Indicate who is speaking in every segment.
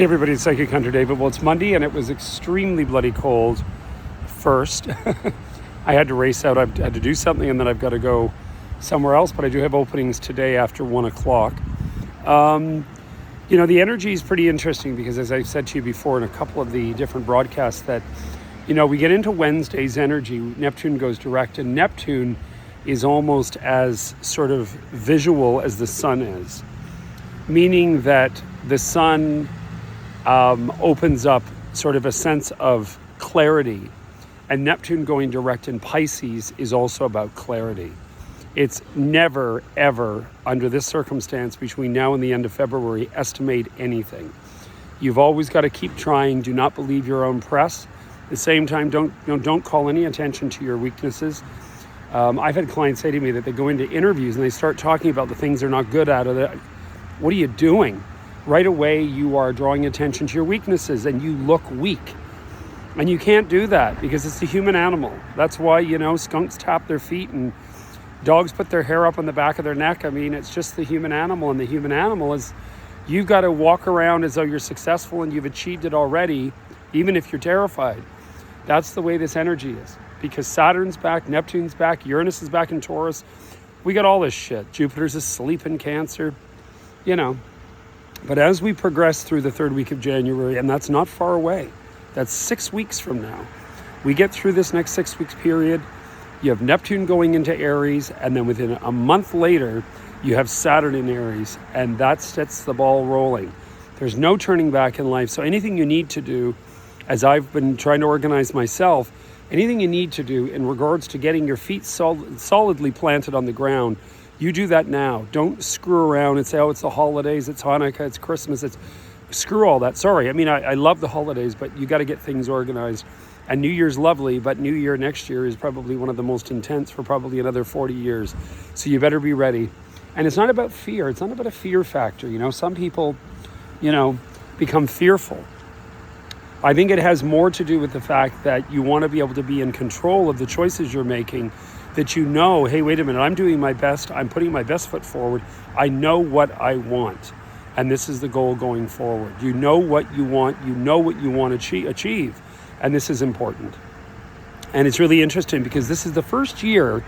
Speaker 1: Hey everybody, it's Psychic Hunter David. Well, it's Monday and it was extremely bloody cold first. I had to race out. I had to do something and then I've got to go somewhere else, but I do have openings today after 1 o'clock. The energy is pretty interesting because, as I've said to you before in a couple of the different broadcasts, that, we get into Wednesday's energy. Neptune goes direct, and Neptune is almost as sort of visual as the sun is, meaning that the sun opens up sort of a sense of clarity, and Neptune going direct in Pisces is also about clarity. It's never, ever, under this circumstance between now and the end of February, estimate anything. You've always got to keep trying. Do not believe your own press. At the same time, don't call any attention to your weaknesses. I've had clients say to me that they go into interviews and they start talking about the things they're not good at. What are you doing? Right away, you are drawing attention to your weaknesses and you look weak. And you can't do that because it's the human animal. That's why, skunks tap their feet and dogs put their hair up on the back of their neck. I mean, it's just the human animal. And the human animal is, you've got to walk around as though you're successful and you've achieved it already, even if you're terrified. That's the way this energy is. Because Saturn's back, Neptune's back, Uranus is back in Taurus. We got all this shit. Jupiter's asleep in Cancer, But as we progress through the third week of January, and that's not far away, that's 6 weeks from now, we get through this next 6 weeks period, you have Neptune going into Aries, and then within a month later, you have Saturn in Aries, and that sets the ball rolling. There's no turning back in life, so anything you need to do, as I've been trying to organize myself, anything you need to do in regards to getting your feet solidly planted on the ground, you do that now. Don't screw around and say, oh, it's the holidays, it's Hanukkah, it's Christmas. Screw all that. Sorry. I mean, I love the holidays, but you got to get things organized. And New Year's lovely, but New Year next year is probably one of the most intense for probably another 40 years. So you better be ready. And it's not about fear. It's not about a fear factor. Some people, become fearful. I think it has more to do with the fact that you want to be able to be in control of the choices you're making, that hey, wait a minute, I'm doing my best. I'm putting my best foot forward. I know what I want. And this is the goal going forward. You know what you want. You know what you want to achieve. And this is important. And it's really interesting because this is the first year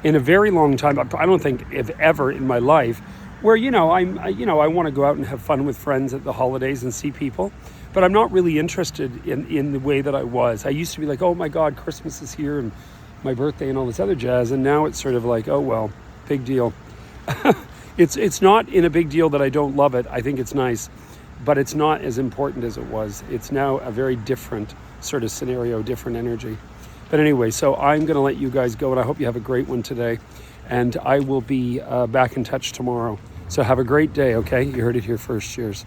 Speaker 1: in a very long time, I don't think if ever in my life, where, I want to go out and have fun with friends at the holidays and see people. But I'm not really interested in the way that I was. I used to be like, oh my God, Christmas is here and my birthday and all this other jazz, and now it's sort of like, oh well, big deal. It's not in a big deal that I don't love it. I think it's nice, but it's not as important as it was. It's now a very different sort of scenario, different energy. But anyway, so I'm going to let you guys go, and I hope you have a great one today, and I will be back in touch tomorrow. So have a great day, okay? You heard it here first. Cheers.